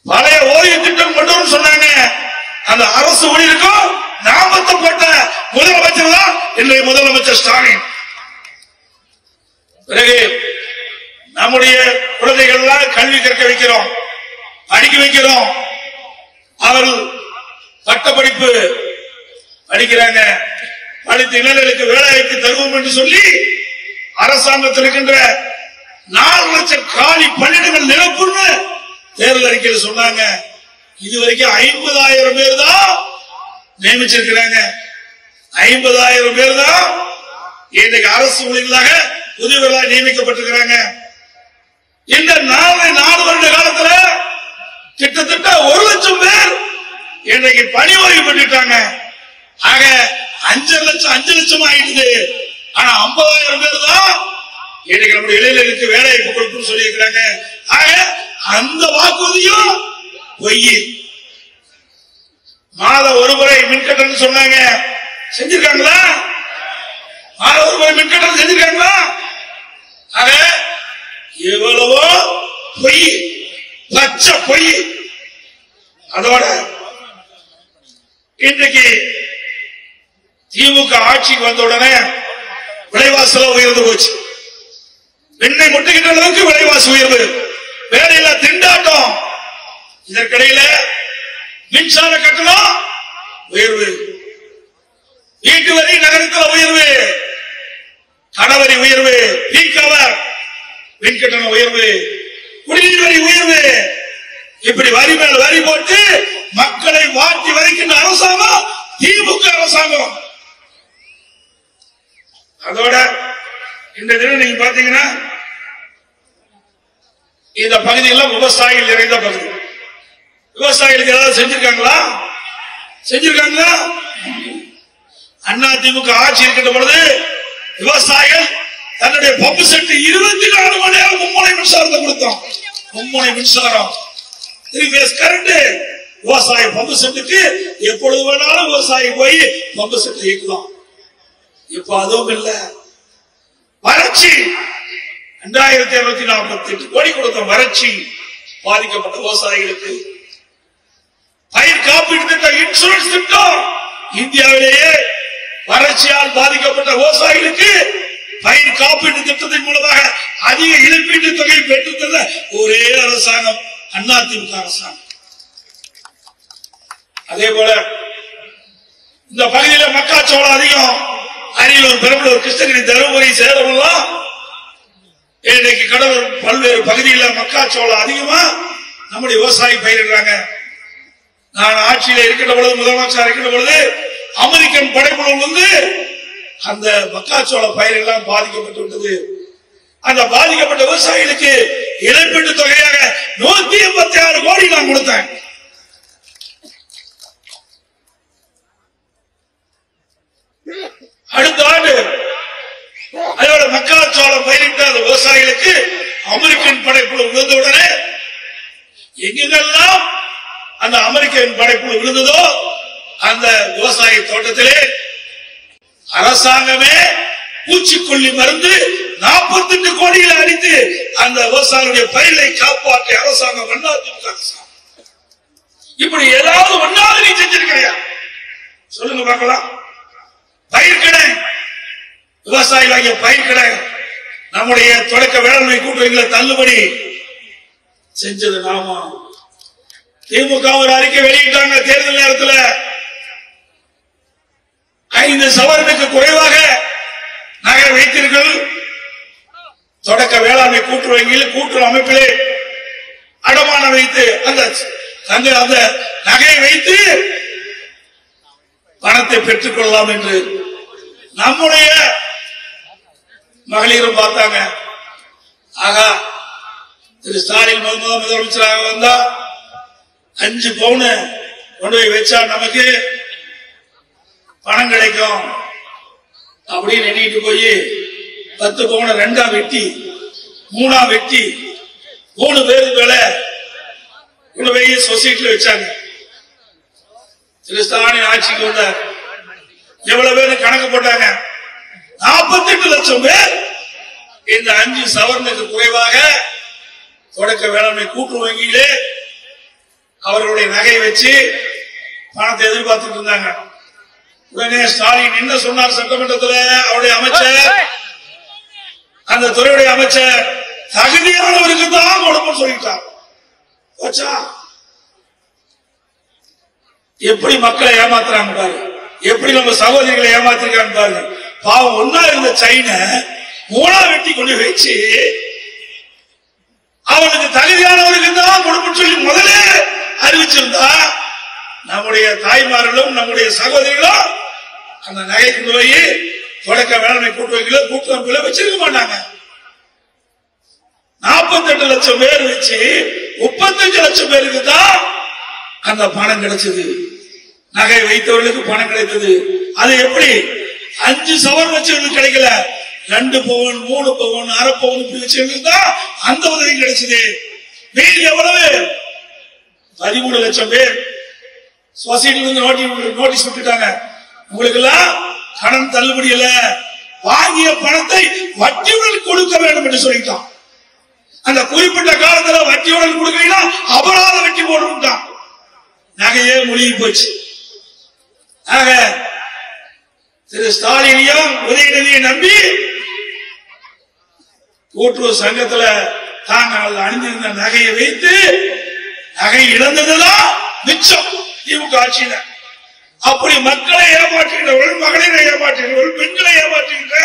பழைய ஓய்வு திட்டம் கொண்டு வரும் சொன்னாங்க. அந்த அரசு ஊழியருக்கும் நாமத்தப்பட்ட முதலமைச்சர் தான் இன்றைய முதலமைச்சர் ஸ்டாலின். பிறகு நம்முடைய குழந்தைகள் எல்லாம் கல்வி கற்க வைக்கிறோம், படிக்க வைக்கிறோம். அவர்கள் பட்டப்படிப்பு படிக்கிறாங்க. படித்த இளைஞர்களுக்கு வேலைவாய்ப்பு தருவோம் என்று சொல்லி அரசாங்கத்தில் இருக்கின்ற 4 லட்சம் காலி பணியிடங்கள் நிரப்புன்னு தேர்தல் அறிக்கையில் சொன்னாங்க. இதுவரைக்கும் 50,000 பேர் தான் நியமிச்சிருக்கிறாங்க. 50,000 பேர் தான் இன்றைக்கு அரசு ஊழியர்களாக புதியவர்களாக நியமிக்கப்பட்டிருக்கிறாங்க. இந்த 4 வருட காலத்தில் கிட்டத்தட்ட 1 லட்சம் பேர் இன்றைக்கு பணி ஓய்வு பெற்றுட்டாங்க. ஆக 5 லட்சம் ஆயிடுது. ஆனா 50,000 பேர் தான் இன்னைக்கு நம்முடைய இளைஞர்களுக்கு வேலைவாய்ப்பு கொடுக்கணும்னு சொல்லி இருக்கிறாங்க. ஆக அந்த வாக்குறுதியும் பொய். மாத ஒருமுறை மின்கட்டணம் சொன்னாங்க, செஞ்சிருக்காங்களா? மாத ஒருமுறை மின்கட்டணம் செஞ்சிருக்காங்களா? ஆக எவ்வளவோ பொய், பச்சை பொய். அதோட இன்றைக்கு திமுக ஆட்சிக்கு வந்த உடனே விலைவாசி உயர்ந்து போச்சு. வெண்ணெய் முட்டுகின்ற அளவுக்கு விலைவாசி உயர்வு, வேலையில்லா திண்டாட்டம். இதற்கிடையில மின்சார கட்டணம் உயர்வு, வீட்டு வரி நகரத்தில் உயர்வு, கடவரி உயர்வு, பீக்கவர் மின்கட்டண உயர்வு, குடிநீர் வரி உயர்வு. இப்படி வரி மேல் வரி போட்டு மக்களை வாட்டி வரைக்கின்ற அரசாங்கம் திமுக அரசாங்கம். அதோட இந்த தினம் நீங்க பாத்தீங்கன்னா இந்த பகுதியெல்லாம் விவசாயிகள் நிறைந்த பகுதி. விவசாயிகளுக்கு ஏதாவது செஞ்சிருக்காங்களா? செஞ்சிருக்காங்களா? அண்ணா திமுக ஆட்சி இருக்கின்ற பொழுது விவசாயிகள் தன்னுடைய பம்பு செட்டு 24 மணி நேரம் மும்முனை மின்சாரத்தை கொடுத்தோம். மும்முனை மின்சாரம், 3 பேஸ் கரண்ட். விவசாய பம்பு செட்டுக்கு எப்பொழுது வேணாலும் விவசாயி போய் பம்பு செட்டு இயக்கலாம். இப்ப அதுவும் இல்ல. வறட்சி 2248 கோடி கொடுத்தோம். வறட்சி பாதிக்கப்பட்ட விவசாயிகளுக்கு பயிர் காப்பீடு திட்டம், இன்சூரன்ஸ் திட்டம். இந்தியாவிலேயே வறட்சியால் பாதிக்கப்பட்ட விவசாயிகளுக்கு பயிர் காப்பீட்டு திட்டத்தின் மூலமாக அதிக இழப்பீட்டு தொகை பெற்றுத்தந்த ஒரே அரசாங்கம் அதிமுக அரசாங்கம். அதே போல இந்த பகுதியில் மக்காச்சோளம் அதிகம். அரியலூர், பெரம்பலூர், கிருஷ்ணகிரி, தருமபுரி, சேலம் எல்லாம் இன்னைக்கு கடலூர் பல்வேறு பகுதியில் மக்காச்சோளம் அதிகமா நம்முடைய விவசாயி பயிரிடுறாங்க. நான் ஆட்சியில் இருக்கின்ற பொழுது, முதலமைச்சர் இருக்கின்ற பொழுது அமெரிக்கன் படைப்புகள் வந்து அந்த மக்காச்சோள பயிரெல்லாம் பாதிக்கப்பட்டு விட்டது. அந்த பாதிக்கப்பட்ட விவசாயிகளுக்கு இழப்பீட்டு தொகையாக 186 கோடி நான் கொடுத்தேன். அடுத்த ஆண்டு அதோட மக்காச்சோளம் பயிரிட்ட அந்த விவசாயிகளுக்கு அமெரிக்கன் படைப்புழு விழுந்தவுடனே எங்கெல்லாம் அந்த அமெரிக்கன் படைப்புழு விழுந்ததோ அந்த விவசாய தோட்டத்திலே அரசாங்கமே பூச்சிக்கொல்லி மருந்து 48 கோடிகளை அடித்து அந்த விவசாயிகளுடைய பயிரை காப்பாற்றிய அரசாங்கம் அதிமுக அரசாங்கம். இப்படி ஏதாவது ஒன்னாவது நீ செஞ்சிருக்கிறியா சொல்லுங்க பார்க்கலாம். பயிர்க்கடை விவசாயிகளாகிய பயிர்க்கடை நம்முடைய தொடக்க வேளாண்மை கூட்டுறவுகளை தள்ளுபடி செஞ்சது நாம. திமுக ஒரு அறிக்கை வெளியிட்டாங்க தேர்தல் நேரத்தில் 5 சவரனுக்கு குறைவாக நகை வைத்தீர்கள் தொடக்க வேளாண்மை கூட்டுறவு கூட்டுறவு அமைப்பிலே அடமானம் வைத்து அந்த நகையை வைத்து பணத்தை பெற்றுக் கொள்ளலாம் என்று நம்முடைய மகளிரும் பார்த்தாங்க. ஆகா, திரு ஸ்டாலின் முதலமைச்சராக வந்தா 5 பவுன் கொண்டு போய் வச்சா நமக்கு பணம் கிடைக்கும் அப்படின்னு எண்ணிட்டு போய் 10 பவுன் 2ஆ வெட்டி 3ஆ வெட்டி 3 பேருக்கு மேல கொண்டு போய் சொசைட்டில வச்சாங்க. திரு ஸ்டாலின் ஆட்சிக்கு வந்தார். எவ்வளவு பேர் கணக்கு போட்டாங்க? 48 லட்சம் பேர் இந்த 5 சவரனுக்கு குறைவாக தொடக்க வேளாண்மை கூட்டுறவு வங்கியிலே அவர்களுடைய நகை வச்சு பணத்தை எதிர்பார்த்துட்டு இருந்தாங்க. உடனே ஸ்டாலின் என்ன சொன்னார் சட்டமன்றத்தில்? அவருடைய அமைச்சர், அந்த துறையுடைய அமைச்சர், தகுதியானவருக்கு தான் கொடுப்போம் சொல்லிட்டார். எப்படி மக்களை ஏமாத்துறாங்க பாரு, எப்படி நம்ம சகோதரிகளை ஏமாத்திருக்காங்க பாருங்க. பாவம் ஒன்னா இருந்த சைனை 3ஆ வெட்டி கொண்டு வச்சு அவனுக்கு தகுதியானவருக்கு தான் கொடுப்போம் சொல்லி முதலே அறிவிச்சிருந்தா நம்முடைய தாய்மார்களும் நம்முடைய சகோதரிகளும் அந்த நகை கொண்டு போய் தொடக்க வேளாண்மை கூட்டுறவுகளை வச்சிருக்க மாட்டாங்க. 48 லட்சம் பேர் வச்சு 35 லட்சம் பேருக்கு தான் அந்த பணம் கிடைச்சது. நகை வைத்தவர்களுக்கு பணம் கிடைத்தது. அது எப்படி? 5 சவரன் வச்சவர்களுக்கு கிடைக்கல, 2 பவுன் 3 பவுன் 1/2 பவுன் வச்சவர்களுக்கு தான் அந்த உதவி கிடைச்சது. மீதி எவ்வளவு? 13 லட்சம் பேர் சொசைட்டில நோட்டீஸ் விட்டுட்டாங்க. உங்களுக்கு எல்லாம் கடன் தள்ளுபடி இல்ல, வாங்கிய பணத்தை வட்டியுடன் கொடுக்க வேண்டும் என்று சொல்லிட்டான். அந்த குறிப்பிட்ட காலத்தில் வட்டியுடன் கொடுக்கலைன்னா அபராத வட்டி போட்டுட்டான். நகையே மூழ்கி போச்சு. ஆக திரு ஸ்டாலினையும் உதயநிதியை நம்பி கூட்டுறவு சங்கத்தில் தாங்கள் அணிந்திருந்த நகையை வைத்து நகை இழந்ததுதான் மிச்சம் திமுக ஆட்சியில. அப்படி மக்களை ஏமாற்றுகிறவர்கள், மகளிரை ஏமாற்றுகிறவர்கள், பெண்களை ஏமாற்றுகின்ற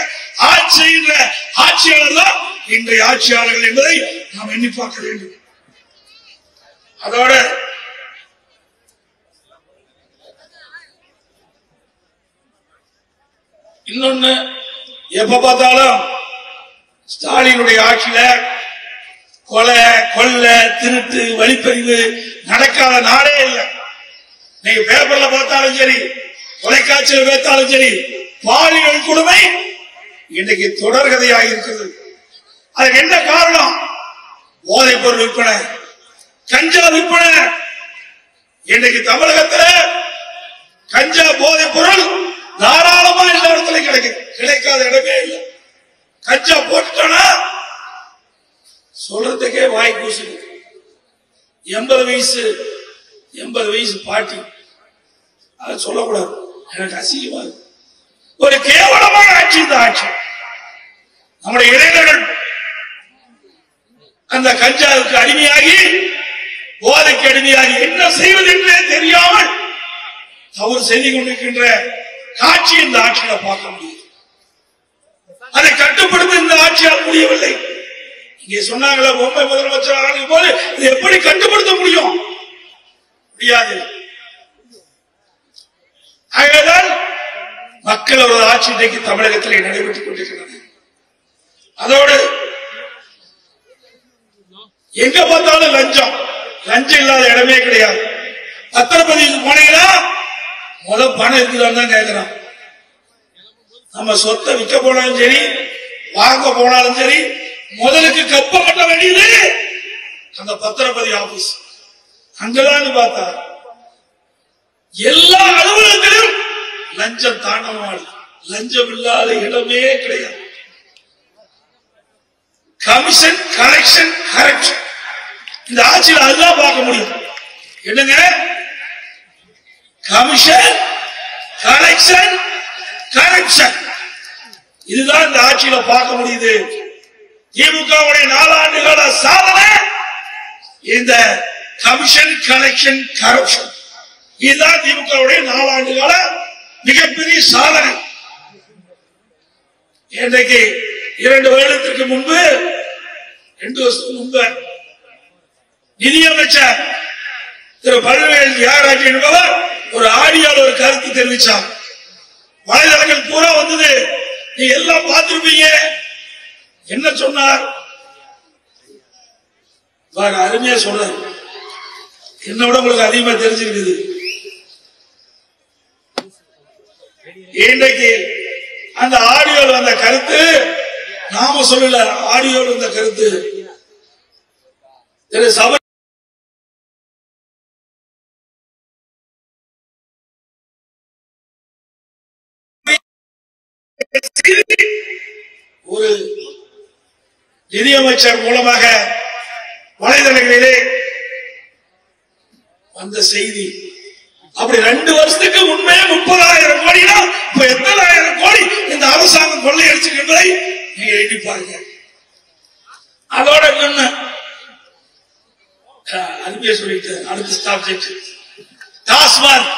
ஆட்சியாளர் தான் இன்றைய ஆட்சியாளர்கள் என்பதை நாம் எண்ணி பார்க்க வேண்டும். அதோட இன்னொன்னு, எப்ப பார்த்தாலும் ஸ்டாலினுடைய ஆட்சியில கொலை, கொள்ளை, திருட்டு, வழிப்பறிவு நடக்காத நாடே இல்லை. நீங்க பேப்பர்ல பார்த்தாலும் சரி, தொலைக்காட்சியில் பார்த்தாலும் சரி, பாலியல் கொடுமை இன்னைக்கு தொடர்கதையாக இருக்கிறது. அதுக்கு என்ன காரணம்? போதைப் பொருள் விற்பனை, கஞ்சா விற்பனை. இன்னைக்கு தமிழகத்தில் கஞ்சா போதைப் பொருள் தாராளமா எல்லா இடத்துல கிடைக்குது. கிடைக்காத இடமே இல்லை. கஞ்சா போட்டுட்டானா சொல்றதுக்கே வாய் கூசுது. 80 வயசு பாட்டி, அதை சொல்லக்கூடாது, எனக்கு அசிங்கமா இருக்கு. ஒரு கேவலமான ஆட்சி இந்த ஆட்சி. நம்முடைய இளைஞர்கள் அந்த கஞ்சாவுக்கு அடிமையாகி, போதைக்கு அடிமையாகி என்ன செய்வது என்றே தெரியாமல் தவறு செய்து கொண்டிருக்கின்ற காட்சி இந்த ஆட்சியில பார்க்க முடியும். அதை கட்டுப்படுத்த இந்த ஆட்சியால் முடியவில்லை. இங்கே சொன்னாங்களே பொம்மை முதலமைச்சர் ஆனது போல இதை எப்படி கட்டுப்படுத்த முடியும்? முடியாது. ஆகையால் மக்கள் ஒரு ஆட்சி இன்றைக்கு தமிழகத்தில் நடைபெற்றுக் கொண்டிருக்கிறது. அதோடு எங்க பார்த்தாலும் லஞ்சம், லஞ்சம் இல்லாத இடமே கிடையாது. பத்திரப்பதிவுக்கு போனீங்கன்னா முதல் பணம் இருக்குதான்னு தான் கேட்கிறான். நம்ம சொத்தை விற்க போனாலும் சரி, வாங்க போனாலும் சரி, முதலுக்கு கப்ப கட்ட வேண்டியது அந்த பத்திரப்பதிவு ஆபீஸ். அங்கதான் பார்த்தா எல்லா அலுவலகத்திலும் லஞ்சம் தாண்டவம். லஞ்சம் இல்லாத இடமே கிடையாது. Commission, collection, corruption. இந்த ஆட்சியில் அதுதான் பார்க்க முடியும். என்னங்க? Commission, collection, corruption. இதுதான் இந்த ஆட்சியில பார்க்க முடியுது. திமுகவுடைய 4 ஆண்டுகால சாதனை இந்த கமிஷன், கலெக்ஷன், கரப்ஷன். இதுதான் திமுகவுடைய 4 ஆண்டுகால மிகப்பெரிய சாதனை. இன்றைக்கு 2 வருடத்திற்கு முன்பு, 2 வருஷத்துக்கு முன்பு நிதியமைச்சர் திரு பழனிவேல் தியாகராஜன் என்பவர் ஒரு ஆடியோல ஒரு கருத்து தெரிவிச்சார். வலைதளங்கள் பூரா வந்தது, நீங்க எல்லாம் பார்த்திருப்பீங்க. என்ன சொன்னார்? அருமையா சொல்றாரு. என்னோட உங்களுக்கு அதிகமா தெரிஞ்சுக்கிது. இன்றைக்கு அந்த ஆடியோல வந்த கருத்து நாம சொல்லல, ஆடியோல வந்த கருத்து திரு சபை ஒரு நிதியமைச்சர் மூலமாக வலைதளங்களிலே வந்த செய்தி. அப்படி 2 வருஷத்துக்கு முன்பே 30,000 கோடினா இப்ப எத்தனை ஆயிரம் கோடி இந்த அரசாங்கம் கொள்ளையடிச்சிருக்கிறதை நீங்க எண்ணி பாருங்க. அதோட இன்னொன்னு அனுப்பிய சொல்லிட்டு அடுத்த சப்ஜெக்ட் டாஸ்மாக்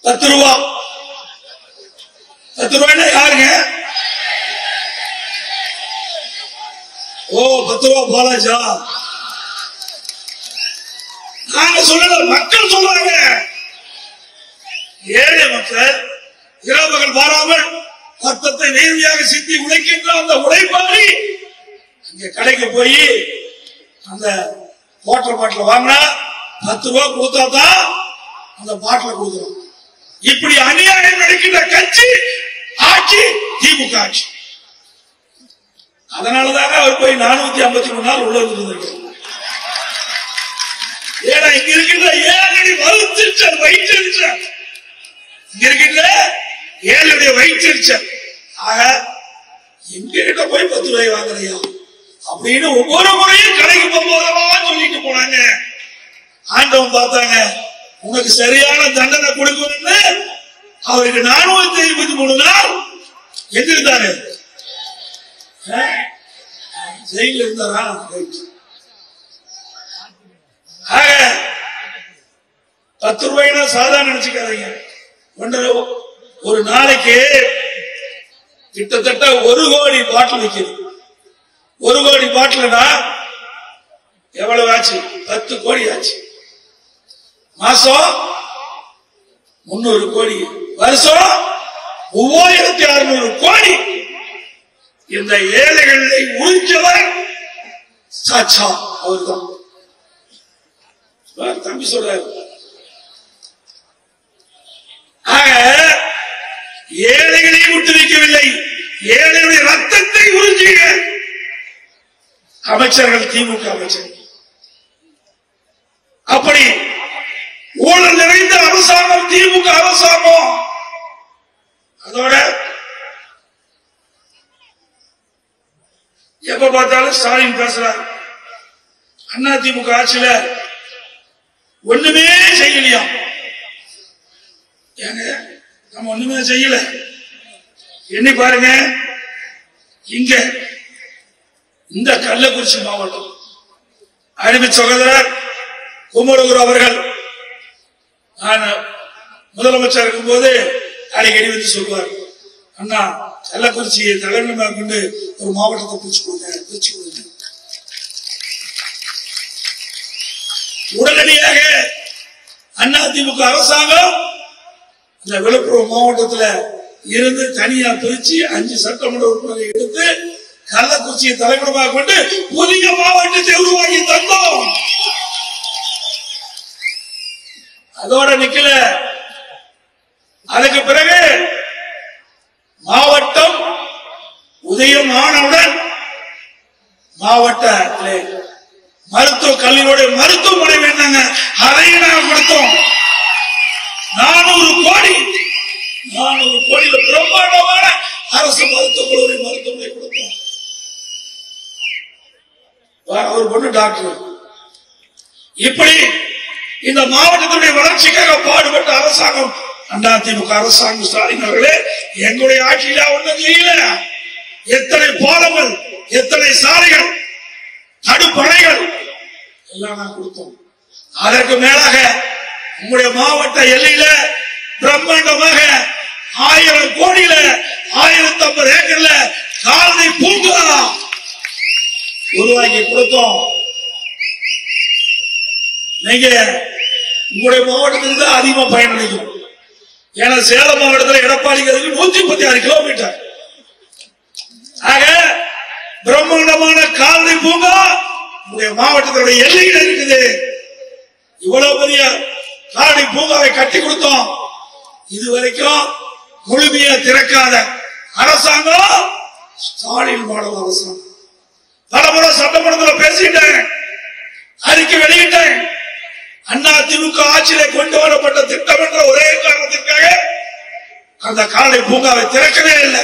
10 ரூபா. 10 ரூபாய்னா யாருங்க? ஓ 10 ரூபா பாலாஜா. நாங்க சொல்லல, மக்கள் சொல்றாங்க. ஏழை மக்கள் இரவு பகல் பாராமல் ரத்தத்தை நேர்மையாக சிந்தி உழைக்கின்ற அந்த உழைப்பாளி இங்க கடைக்கு போய் அந்த வாட்டர் பாட்டில் வாங்கினா 10 ரூபா கொடுத்தாதான் அந்த பாட்டில் கொடுக்குறோம். இப்படி அநியாயம் நடக்கின்ற கட்சி ஆட்சி திமுக ஆட்சி. அதனாலதான் அவர் போய் 453 நாள் உள்ள இருந்திருக்கிறார். ஏன்னா இங்க இருக்கின்ற ஏழடி வயிற்றுச்சல், வயிற்றுச்சல் இங்க இருக்கின்ற ஏழுடைய வயிற்றுச்சல். ஆக எங்கிட்ட போய் 10 ரூபாய் வாங்குறையா அப்படின்னு ஒவ்வொரு முறையும் கடைக்கு போகும்போதெல்லாம் சொல்லிட்டு போனாங்க. ஆண்டவன் பார்த்தாங்க, உனக்கு சரியான தண்டனை கொடுக்கணும்னு அவருக்கு 453 நாள் எதிர்த்தாரு. ஜெயில இருந்தாரா? ஆக 10 ரூபாய்னா சாதாரண நினைச்சுக்காதீங்க. ஒரு நாளைக்கு கிட்டத்தட்ட 1 கோடி பாட்டில் விற்குது. 1 கோடி பாட்டில்னா எவ்வளவு ஆச்சு? 10 கோடி ஆச்சு. மாசம் 300 கோடி, வருஷம் 3600 கோடி. இந்த ஏழைகளை உறிஞ்சவர் சாட்சா அவர்தான். தம்பி சொல்றாரு. ஆக ஏழைகளை விட்டு வைக்கவில்லை, ஏழைகளுடைய ரத்தத்தை உறிஞ்சிய அமைச்சர்கள் திமுக அமைச்சர்கள். அப்படி ஊழல் நிறைந்த அரசாங்கம் திமுக அரசாங்கம். அதோட எப்ப பார்த்தாலும் ஸ்டாலின் பேசுறாரு. அண்ணா திமுக ஆட்சியில ஒண்ணுமே செய்யலையா? ஏங்க நம்ம ஒண்ணுமே செய்யல. எண்ணி பாருங்க. இங்க இந்த கள்ளக்குறிச்சி மாவட்டம் அருமை சகோதரர் குமரகுரு அவர்கள் நான் முதலமைச்சர் இருக்கும் போது அடிக்கடி வந்து சொல்லுவார், அண்ணா கள்ளக்குறிச்சியை தலைநகரமாக கொண்டு ஒரு மாவட்டத்தை பிரிச்சு கொடுங்க. உடனடியாக அதிமுக அரசாங்கம் இந்த விழுப்புரம் மாவட்டத்தில் இருந்து தனியா பிரிச்சு 5 சட்டமன்ற உறுப்பினரை எடுத்து கள்ளக்குறிச்சியை தலைநகரமாக கொண்டு புதிய மாவட்டத்தை உருவாக்கி தந்தோம். அதோட நிக்கல. அதுக்கு பிறகு மாவட்டம் உதயம் ஆனவுடன் மாவட்டத்திலே மருத்துவ கல்வியோடைய மருத்துவமனை வேண்டாங்க, அதையும் நாங்கள் கொடுத்தோம். 400 கோடி 400 கோடியில பிரம்மாண்டமான அரசு மருத்துவக் கல்லூரி மருத்துவமனை கொடுத்தோம். அவர் பொண்ணு டாக்டர். இப்படி இந்த மாவட்டத்துடைய வளர்ச்சிக்காக பாடுபட்ட அரசாங்கம் அதிமுக அரசாங்கம். ஸ்டாலின் அவர்களே, எங்களுடைய ஆட்சியில ஒன்றும் செய்யல. எத்தனை பாலங்கள், எத்தனை சாலைகள், தடுப்பணைகள் எல்லாம் நான் கொடுத்தோம். அதற்கு மேலாக உங்களுடைய மாவட்ட எல்லையில பிரம்மாண்டமாக 1000 கோடியில 1050 ஏக்கர்ல கால்நடை பூங்கா உருவாக்கி கொடுத்தோம். நீங்க உங்களுடைய மாவட்டத்துக்கு தான் அதிகமா பயனளிக்கும். ஏன்னா சேலம் மாவட்டத்தில் எடப்பாடிக்கு 136 கிலோமீட்டர். ஆக பிரம்மாண்டமான கால்நடை பூங்கா உங்களுடைய மாவட்டத்தினுடைய எல்லையில் இருக்குது. இவ்வளவு பெரிய கால்நடை பூங்காவை கட்டி கொடுத்தோம். இதுவரைக்கும் முழுமையா திறக்காத அரசாங்கம் ஸ்டாலின் மாடல் அரசாங்கம். பலமுறை சட்டமன்றத்தில் பேசிட்டேன், அறிக்கை வெளியிட்டேன். அதிமுக ஆட்சியிலே கொண்டு வரப்பட்ட திட்டம் என்ற ஒரே காரணத்திற்காக அந்த கால்நடை பூங்காவை திறக்கவே இல்லை.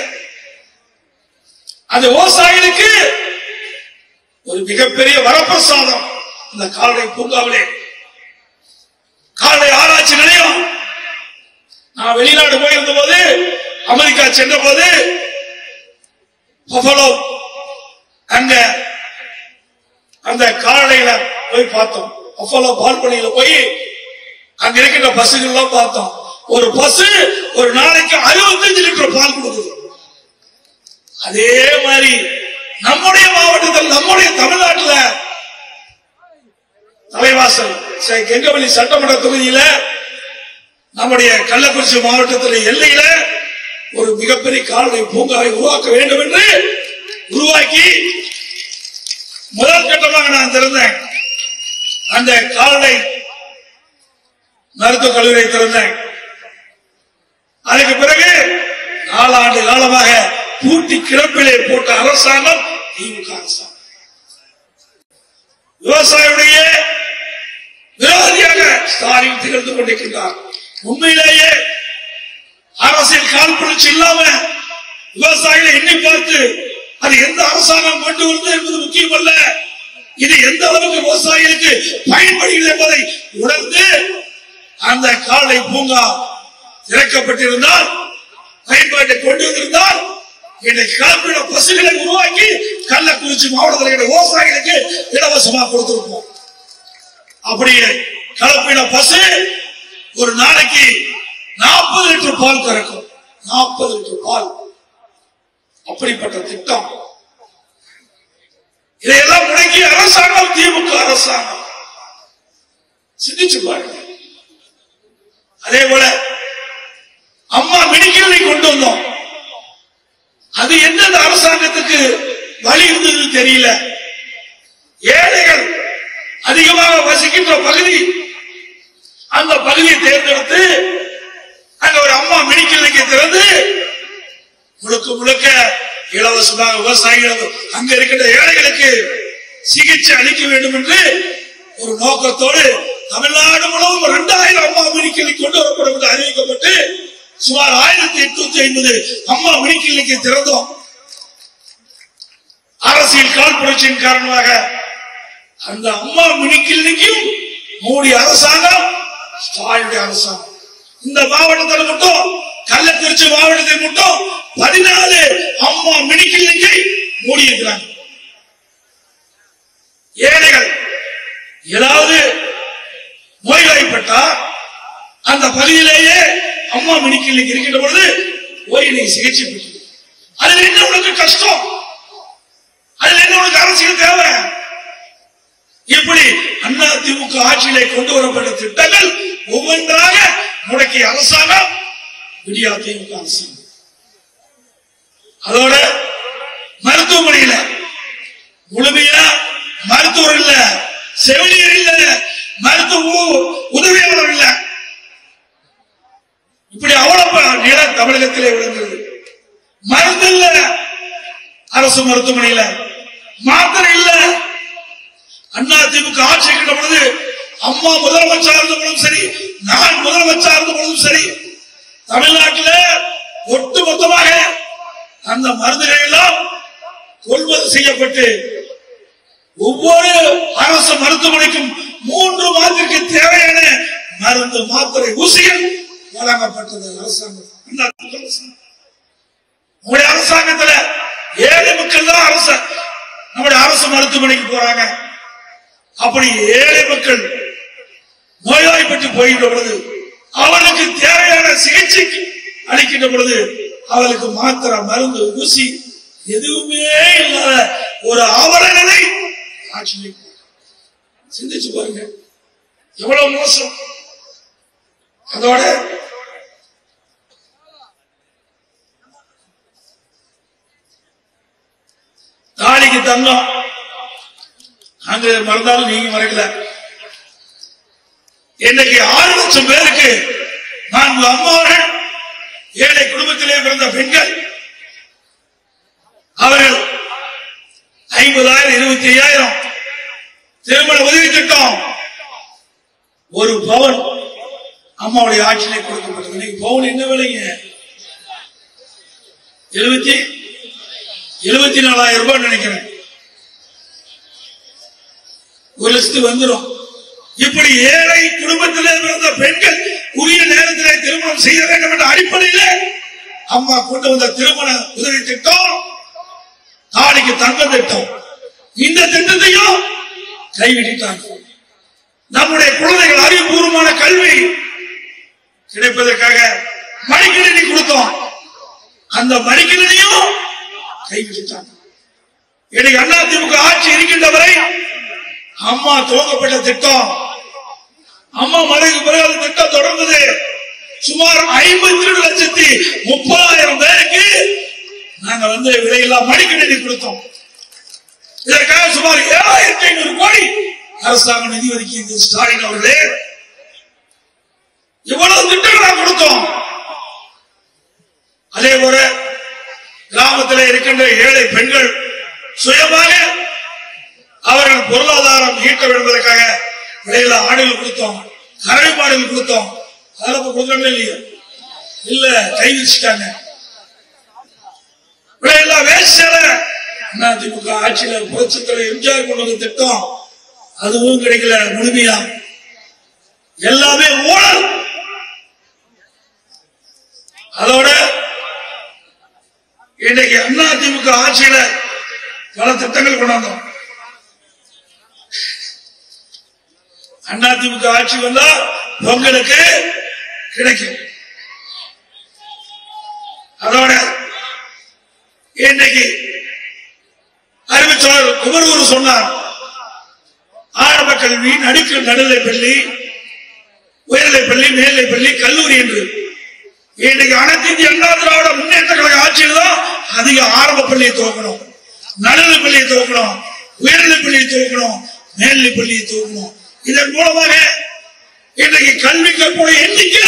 அந்த விவசாயிகளுக்கு ஒரு மிகப்பெரிய வரப்பிரசாதம். இந்த கால்நடை பூங்காவிலே கால்நடை ஆராய்ச்சி நிலையம். நான் வெளிநாடு போயிருந்த போது, அமெரிக்கா சென்ற போது பஃபலோ அங்க அந்த கால்நடையில போய் பார்த்தோம். பஃபலோ பால் பண்ணையில போய் அங்க இருக்கின்ற பசுகள் எல்லாம் பார்த்தோம். ஒரு பசு ஒரு நாளைக்கு 65 லிட்டர் பால் கொடுக்குது. அதே மாதிரி நம்முடைய மாவட்டத்தில், நம்முடைய தமிழ்நாட்டில் தலைவாசல் கெங்கவெளி சட்டமன்ற தொகுதியில நம்முடைய கள்ளக்குறிச்சி மாவட்டத்தில் எல்லையில ஒரு மிகப்பெரிய கால்நடை பூங்காவை உருவாக்க வேண்டும் என்று உருவாக்கி முதல் கட்டமாக நான் திறந்தேன். அந்த கால்நடை மருத்துவக் கல்லூரியை திறந்தேன். அதுக்கு பிறகு 4 ஆண்டு காலமாக பூட்டி கிடப்பிலே போட்ட அரசாங்கம் திமுக அரசாங்கம். விவசாயியுடைய விரோதியாக ஸ்டாலின் திகழ்ந்து கொண்டிருக்கின்றார். உண்மையிலேயே அரசியல் காழ்ப்புணர்ச்சி இல்லாம விவசாயிகளை எண்ணி பார்த்து அது எந்த அரசாங்கம் கொண்டு வருது என்பது முக்கியம் அல்ல, இது எந்த அளவுக்கு விவசாயிகளுக்கு பயன்படுகிறது என்பதை உணர்ந்து அந்த கால்நடை பூங்கா திறக்கப்பட்டிருந்தால், பயன்பாட்டை கொண்டு வந்திருந்தால், இன்றைக்கு கலப்பின பசுகளை உருவாக்கி கள்ளக்குறிச்சி மாவட்டத்தில் விவசாயிகளுக்கு இலவசமாக கொடுத்திருப்போம். அப்படியே கலப்பின பசு ஒரு நாளைக்கு 40 லிட்டர் பால் கறக்கும். 40 லிட்டர் பால். அப்படிப்பட்ட திட்டம். இதையெல்லாம் முடக்கிய அரசாங்கம் திமுக அரசாங்கம். சிந்திச்சு பாருங்க. அதே போல அம்மா மெடிக்கலை கொண்டு வந்தோம். அது எந்தெந்த அரசாங்கத்துக்கு வழி இருந்தது தெரியல. ஏழைகள் அதிகமாக வசிக்கின்ற பகுதி, அந்த பகுதியை தேர்ந்தெடுத்து அங்க ஒரு அம்மா மெடிக்கல் திறந்து முழுக்க முழுக்க இலவசமாக விவசாயிகள் அங்க இருக்கின்ற ஏழைகளுக்கு சிகிச்சை அளிக்க வேண்டும் என்று ஒரு நோக்கத்தோடு தமிழ்நாடு முழுவதும் 2000 அம்மா மெடிக்கலை கொண்டு வரப்படும் என்று அறிவிக்கப்பட்டு சுமார் 1850 அம்மா மெடிக்கலுக்கு திறந்தோம். அரசியல் காழ்ப்புணர்ச்சியின் காரணமாக அந்த அம்மா மெடிக்கலுக்கும் மோடி அரசாங்கம், ஸ்டாலினுடைய அரசாங்கம். இந்த மாவட்டத்தில் மட்டும், கள்ளக்குறிச்சி மாவட்டத்தில் மட்டும் 14 அம்மா மெடிக்கலை மூடி இருக்கிறாங்க. ஏழைகள் ஏதாவது நோய்வாய்ப்பட்டா அந்த பகுதியிலேயே அம்மா மெடிக்கல் இருக்கின்ற பொழுது போய் நீ சிகிச்சை பெற்று, அதுல என்ன உனக்கு கஷ்டம், அதுல என்ன உனக்கு அரசியல் தேவை? இப்படி அதிமுக ஆட்சியிலே கொண்டு வரப்பட்ட திட்டங்கள் ஒவ்வொன்றாக முடக்கிய அரசாங்கம் விடியா திமுக அரசாங்கம். அதோட மருத்துவமனையில முழுமையா மருத்துவர் இல்ல, செவிலியர் இல்ல, மருத்துவ உதவியாளர் இல்ல. இப்படி அவ்வளவு நில தமிழகத்திலே விளங்குகிறது. மருந்து இல்ல, அரசு மருத்துவமனையில மாத்திரை இல்ல. அதிமுக ஆட்சி இருக்கின்ற பொழுது அம்மா முதலமைச்சர் இருந்த பொழுதும் சரி, நான் முதலமைச்சர் இருந்த பொழுதும் சரி, தமிழ்நாட்டில் ஒட்டுமொத்தமாக அந்த மருந்துகள் எல்லாம் கொள்முதல் செய்யப்பட்டு ஒவ்வொரு அரசு மருத்துவமனைக்கும் 3 மாதத்திற்கு தேவையான மருந்து மாத்திரை ஊசிகள் வழங்கப்பட்டது. அரசாங்கம் நம்முடைய அரசாங்கத்தில் ஏழை மக்கள் தான் நம்முடைய அரசு மருத்துவமனைக்கு போறாங்க. அப்படி ஏழை மக்கள் நோய்வாய்ப்பட்டு போகின்ற பொழுது அவர்களுக்கு தேவையான சிகிச்சை அளிக்கின்ற பொழுது அவர்களுக்கு மாத்திரை மருந்து ஊசி எதுவுமே இல்லாத ஒரு அவல நிலை ஆட்சியை சிந்திச்சு பாருங்க, எவ்வளவு மோசம். அதோட தாலிக்கு தங்கம் அங்க மறந்தாலும் நீங்க மறைக்கல. இன்னைக்கு 6 லட்சம் பேருக்கு 4 அம்மாவர்கள், ஏழை குடும்பத்திலே பிறந்த பெண்கள், அவர்கள் 50,000 25,000 திருமண உதவி திட்டம், 1 பவுன் அம்மாவுடைய ஆட்சியிலே கொடுக்கப்பட்டது. இன்னைக்கு பவுன் என்ன விலைங்க? 74,000 ரூபாய் நினைக்கிறேன். 1 லட்சத்துக்கு வந்துடும். இப்படி ஏழை குடும்பத்திலே பிறந்த பெண்கள் உரிய நேரத்திலே திருமணம் செய்ய வேண்டும் என்ற அடிப்படையில் அம்மா கொண்டு வந்த திருமண உதவி திட்டம், தாலிக்கு தங்க திட்டம், இந்த திட்டத்தையும் கைவிட்டாங்க. நம்முடைய குழந்தைகள் அறிவுபூர்வமான கல்வி கிடைப்பதற்காக மடிக்கணினி கொடுத்தோம், அந்த மடிக்கணினியும் கைவிட்டாங்க. இன்னைக்கு அதிமுக ஆட்சி இருக்கின்ற வரை அம்மா துவங்கப்பட்ட திட்டம், அம்மா மறைவுக்கு பிறகு அந்த திட்டம் தொடர்ந்தது. சுமார் 52,30,000 பேருக்கு நாங்க விலையில்லா மடிக்கணினி கொடுத்தோம். இதற்காக சுமார் 7,500 கோடி அரசாங்கம் நிதி ஒதுக்கி ஸ்டாலின் அவர்களே இவ்வளவு திட்டங்களை கொடுத்தோம். அதே போல கிராமத்தில் இருக்கின்ற ஏழை பெண்கள் சுயமாக அவர்கள் பொருளாதாரம் ஈட்ட என்பதற்காக விலையில ஆடுகள் கொடுத்தோம், கறவை மாடுகள் கொடுத்தோம். அதெல்லாம் கொடுக்கவே இல்லையா? இல்ல, கை வச்சுட்டாங்க. விலையில்லா வேஷ்டில அதிமுக ஆட்சியில புரட்சித்தலைவர் எம்ஜிஆர் கொண்டு வந்த திட்டம் அதுவும் கிடைக்கல முழுமையா, எல்லாமே ஊழல். அதோட இன்னைக்கு அதிமுக ஆட்சியில பல திட்டங்கள் கொண்டாந்தோம். அதிமுக ஆட்சி வந்தா பொங்கலுக்கு கிடைக்கும். அதோட இன்னைக்கு அறிவிச்சாளர் குமரூர் சொன்னார், ஆரம்ப கல்வி, நடுநிலை பள்ளி, உயர்நிலை பள்ளி, மேல்நிலை பள்ளி, கல்லூரி என்று இன்னைக்கு அனைத்து இந்திய அண்ணா திராவிட முன்னேற்ற கழக ஆட்சியில் தான் அதிக ஆரம்ப பள்ளியை துவக்கணும், நடுநிலை பள்ளியை துவக்கணும், உயர்நிலை பள்ளியை துவக்கணும், மேல்நிலை பள்ளியை துவக்கணும். இதன் மூலமாக இன்றைக்கு கல்வி கற்போட எண்ணிக்கை